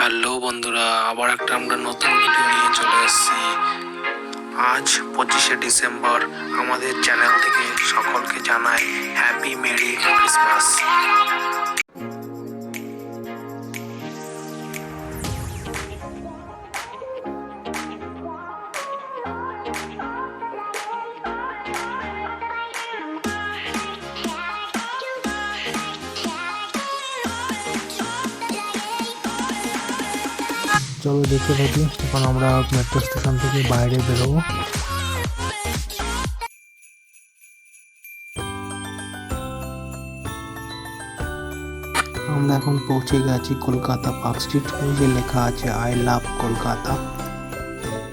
Hello বন্ধুরা, আবার একটা আমরা নতুন ভিডিও নিয়ে চলে এসেছি। আজ 25শে ডিসেম্বর। আমাদের চ্যানেল থেকে সকলকে জানাই হ্যাপি মেরি ক্রিসমাস। চলো দেখতে থাকি। এখন আমরা মেট্রো স্টেশন থেকে বাইরে বেরোবো। আমরা এখন পৌঁছে গেছি কলকাতা পার্ক স্ট্রিট। ওই যে লেখা আছে আই লাভ কলকাতা।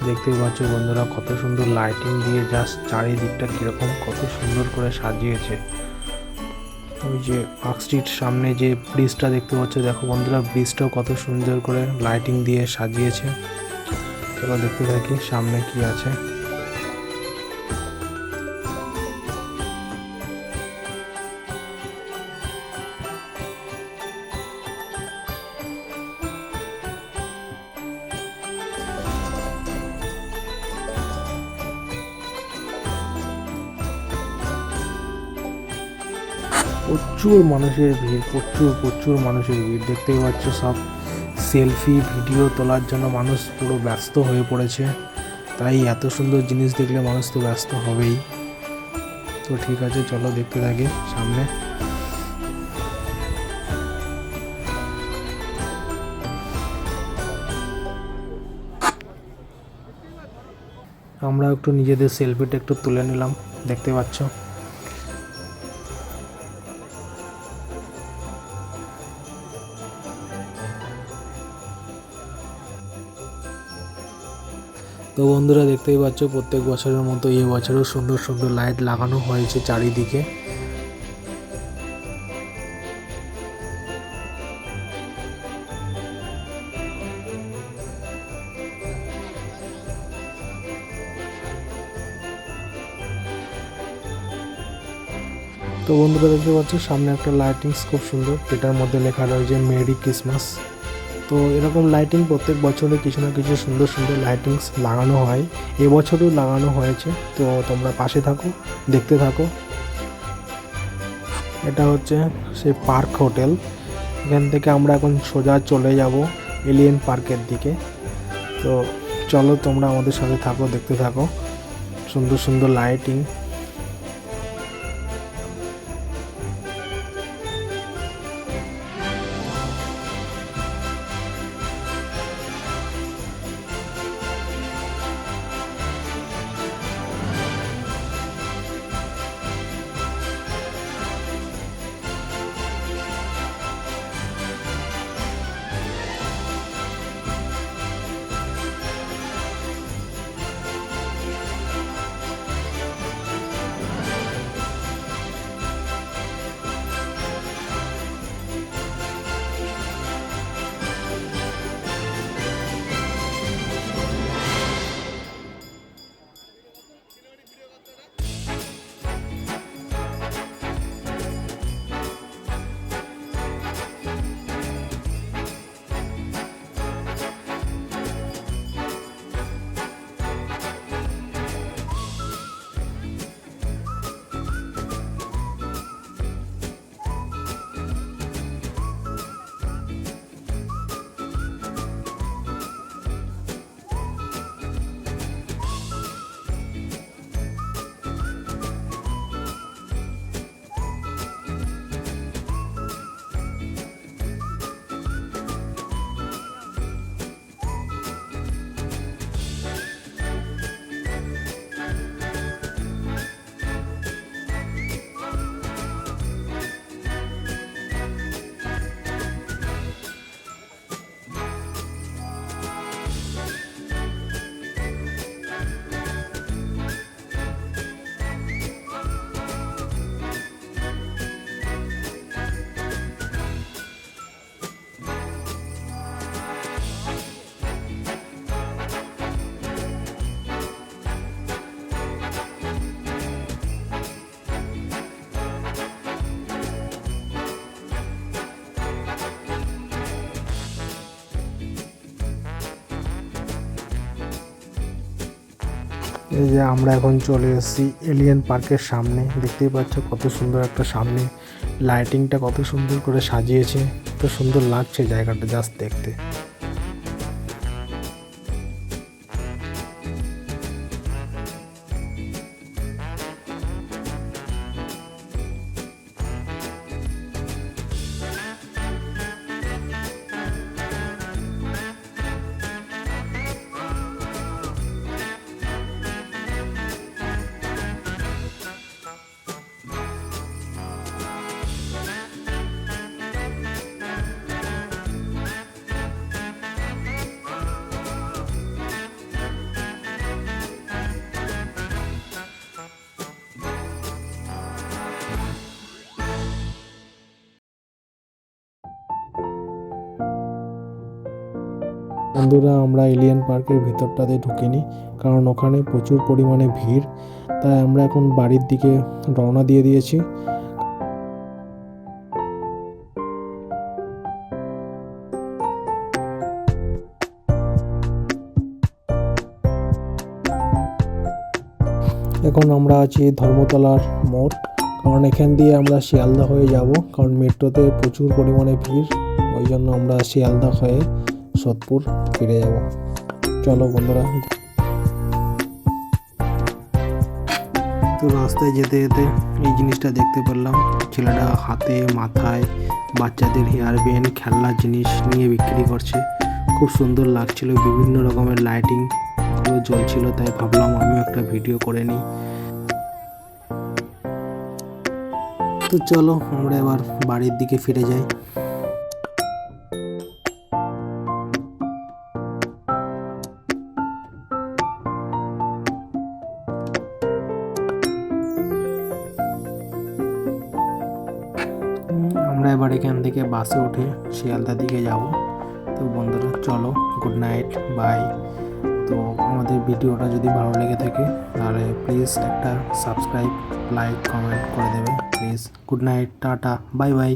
দেখতেই পাচ্ছ বন্ধুরা, কত সুন্দর লাইটিং দিয়ে জাস্ট চারিদিকটা কিরকম কত সুন্দর করে সাজিয়েছে। ওই যে পার্ক স্ট্রিট সামনে যে ব্রিজটা দেখতে পাচ্ছ, দেখো বন্ধুরা, ব্রিজটাও কত সুন্দর করে লাইটিং দিয়ে সাজিয়েছে। চলো দেখতে থাকি সামনে কি আছে। প্রচুর মানুষের ভিড়, প্রচুর মানুষের ভিড়। দেখতেই পাচ্ছ সব সেলফি ভিডিও তোলার জন্য মানুষ পুরো ব্যস্ত হয়ে পড়েছে। তাই এত সুন্দর জিনিস দেখলে মানুষ তো ব্যস্ত হবেই। তো ঠিক আছে, চলো দেখতে থাকি সামনে। আমরা একটু নিজেদের সেলফিটা একটু তুলে নিলাম, দেখতে পাচ্ছ। তো বন্ধুরা, দেখতেই পাচ্ছ প্রত্যেক বছরের মতো এই বছরও সুন্দর সুন্দর লাইট লাগানো হয়েছে চারিদিকে। তো বন্ধুরা, দেখতে পাচ্ছ সামনে একটা লাইটিংস খুব সুন্দর, যেটার মধ্যে লেখা রয়েছে মেরি ক্রিসমাস। তো এরকম লাইটিং প্রত্যেক বছরে কিছু না কিছু সুন্দর সুন্দর লাইটিংস লাগানো হয়। এবছরও লাগানো হয়েছে। তো তোমরা পাশে থাকো, দেখতে থাকো। এটা হচ্ছে সেই পার্ক হোটেল। এখান থেকে আমরা এখন সোজা চলে যাব এলিয়েন পার্কের দিকে। তো চলো তোমরা আমাদের সাথে থাকো, দেখতে থাকো সুন্দর সুন্দর লাইটিং। এই যে আমরা এখন চলে এসেছি এলিয়েন পার্কের সামনে। দেখতেই পাচ্ছ কত সুন্দর একটা সামনে লাইটিংটা কত সুন্দর করে সাজিয়েছে, কত সুন্দর লাগছে জায়গাটা জাস্ট দেখতে। বন্ধুরা, আমরা এলিয়েন পার্কের ভিতরটাতে ঢুকিনি, কারণ ওখানে প্রচুর পরিমাণে ভিড়। তাই আমরা এখন বাড়ির দিকে রওনা দিয়ে দিয়েছি। এখন আমরা আছি ধর্মতলার মোড়, কারণ এখান দিয়ে আমরা শিয়ালদা হয়ে যাব, কারণ মেট্রোতে প্রচুর পরিমাণে ভিড়। ওই জন্য আমরা শিয়ালদা হয়ে সোদপুর ফিরে যাব। চলো বন্ধুরা। তো রাস্তায় যেতে যেতে এই জিনিসটা দেখতে পেলাম, ছেলেটা হাতে মাথায় বাচ্চাদের হেয়ার ব্যান্ড খেলনার জিনিস নিয়ে বিক্রি করছে। খুব সুন্দর লাগছিল, বিভিন্ন রকমের লাইটিং পুরো জ্বলছিল, তাই ভাবলাম আমিও একটা ভিডিও করে নিই। তো চলো আমরা এবার বাড়ির দিকে ফিরে যাই। আমরা এবার এখান থেকে বাসে উঠে শিয়ালদার দিকে যাব। তো বন্ধুরা চলো, গুড নাইট, বাই। তো আমাদের ভিডিওটা যদি ভালো লেগে থাকে তাহলে প্লিজ একটা সাবস্ক্রাইব, লাইক, কমেন্ট করে দেবে please. Good night, tata, bye bye.